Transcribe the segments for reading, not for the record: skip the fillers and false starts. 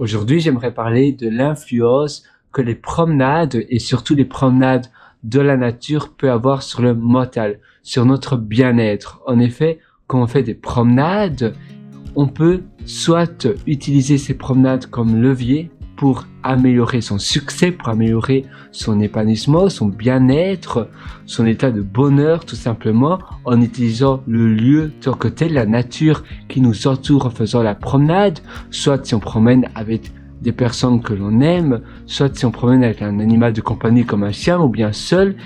Aujourd'hui, j'aimerais parler de l'influence que les promenades et surtout les promenades de la nature peuvent avoir sur le mental, sur notre bien-être. En effet, quand on fait des promenades, on peut soit utiliser ces promenades comme levier pour améliorer son succès, pour améliorer son épanouissement, son bien-être, son état de bonheur tout simplement, en utilisant le lieu tel que tel, la nature qui nous entoure en faisant la promenade, soit si on promène avec des personnes que l'on aime, soit si on promène avec un animal de compagnie comme un chien ou bien seul,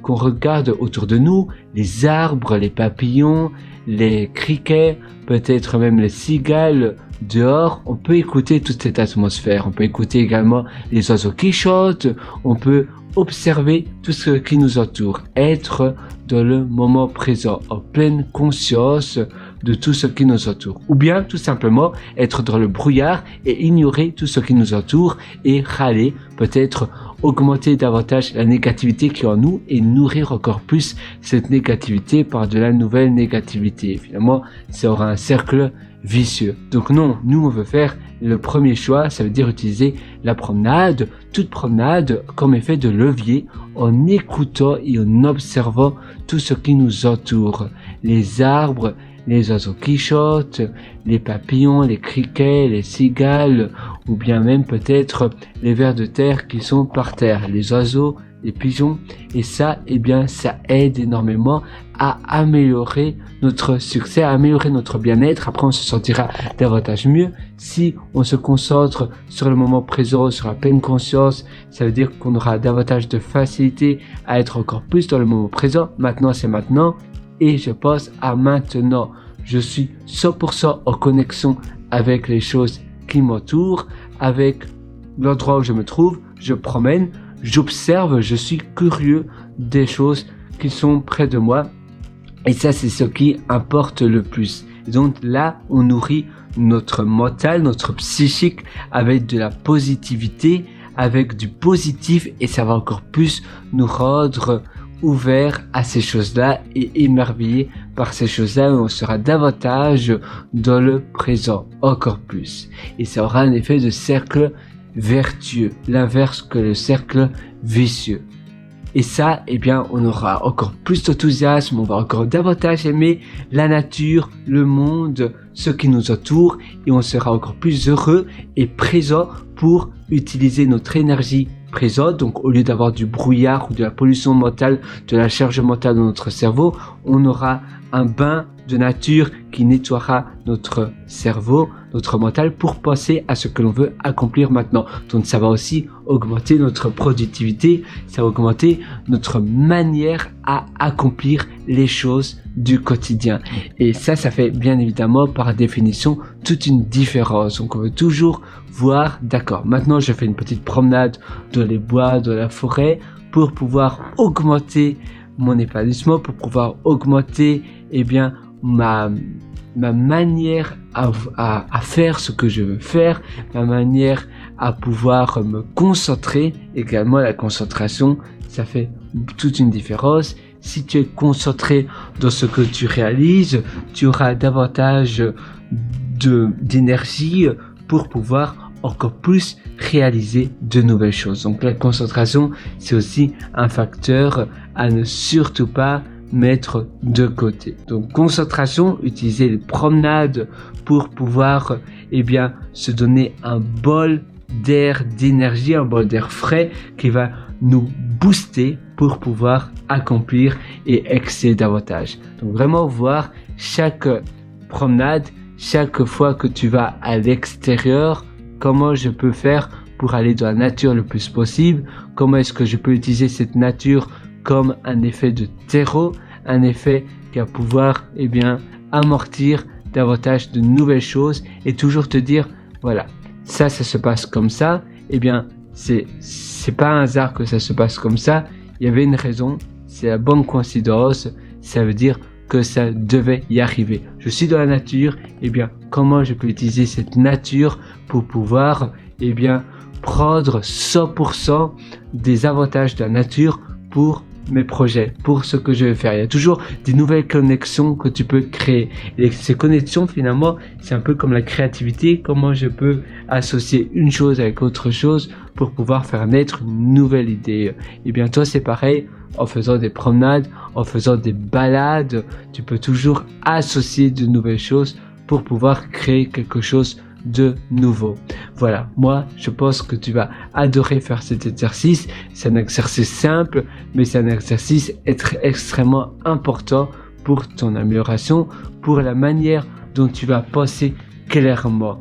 qu'on regarde autour de nous les arbres, les papillons, les criquets, peut-être même les cigales dehors. On peut écouter toute cette atmosphère, on peut écouter également les oiseaux qui chantent, on peut observer tout ce qui nous entoure, être dans le moment présent, en pleine conscience de tout ce qui nous entoure. Ou bien tout simplement être dans le brouillard et ignorer tout ce qui nous entoure et râler, peut-être augmenter davantage la négativité qui est en nous et nourrir encore plus cette négativité par de la nouvelle négativité. Finalement, ça aura un cercle vicieux. Donc non, nous on veut faire le premier choix, ça veut dire utiliser la promenade, toute promenade comme effet de levier en écoutant et en observant tout ce qui nous entoure. Les arbres, les oiseaux qui chantent, les papillons, les criquets, les cigales, ou bien même peut-être les vers de terre qui sont par terre, les oiseaux, les pigeons, et ça, ça aide énormément à améliorer notre succès, à améliorer notre bien-être. Après, on se sentira davantage mieux si on se concentre sur le moment présent, sur la pleine conscience. Ça veut dire qu'on aura davantage de facilité à être encore plus dans le moment présent. Maintenant, c'est maintenant. Et je pense à maintenant. Je suis 100% en connexion avec les choses qui m'entourent, avec l'endroit où je me trouve. Je promène, j'observe, je suis curieux des choses qui sont près de moi. Et ça, c'est ce qui importe le plus. Et donc là, on nourrit notre mental, notre psychique avec de la positivité, avec du positif, et ça va encore plus nous rendre ouvert à ces choses-là et émerveillé par ces choses-là, on sera davantage dans le présent, encore plus. Et ça aura un effet de cercle vertueux, l'inverse que le cercle vicieux. Et ça, on aura encore plus d'enthousiasme, on va encore davantage aimer la nature, le monde, ce qui nous entoure, et on sera encore plus heureux et présent pour utiliser notre énergie présente. Donc au lieu d'avoir du brouillard ou de la pollution mentale, de la charge mentale dans notre cerveau, on aura un bain de nature qui nettoiera notre cerveau, notre mental pour penser à ce que l'on veut accomplir maintenant. Donc ça va aussi augmenter notre productivité, ça va augmenter notre manière à accomplir les choses du quotidien. Et ça fait bien évidemment par définition toute une différence. Donc on veut toujours voir, d'accord, maintenant je fais une petite promenade dans les bois, dans la forêt pour pouvoir augmenter mon épanouissement, pour pouvoir augmenter ma manière à faire ce que je veux faire, ma manière à pouvoir me concentrer. Également la concentration, ça fait toute une différence. Si tu es concentré dans ce que tu réalises, tu auras davantage d'énergie pour pouvoir encore plus réaliser de nouvelles choses. Donc la concentration, c'est aussi un facteur à ne surtout pas mettre de côté. Donc concentration, utiliser les promenades pour pouvoir se donner un bol d'air, d'énergie, un bol d'air frais qui va nous booster pour pouvoir accomplir et exceller davantage. Donc vraiment voir chaque promenade, chaque fois que tu vas à l'extérieur, comment je peux faire pour aller dans la nature le plus possible, comment est-ce que je peux utiliser cette nature comme un effet de terreau, un effet qui va pouvoir amortir davantage de nouvelles choses et toujours te dire voilà, ça se passe comme ça, c'est pas un hasard que ça se passe comme ça, il y avait une raison, c'est la bonne coïncidence, ça veut dire que ça devait y arriver. Je suis dans la nature, comment je peux utiliser cette nature pour pouvoir prendre 100% des avantages de la nature pour mes projets, pour ce que je vais faire. Il y a toujours des nouvelles connexions que tu peux créer. Et ces connexions, finalement, c'est un peu comme la créativité. Comment je peux associer une chose avec autre chose pour pouvoir faire naître une nouvelle idée. Et bien toi, c'est pareil. En faisant des promenades, en faisant des balades, tu peux toujours associer de nouvelles choses pour pouvoir créer quelque chose de nouveau. Voilà, moi je pense que tu vas adorer faire cet exercice. C'est un exercice simple, mais c'est un exercice extrêmement important pour ton amélioration, pour la manière dont tu vas penser clairement.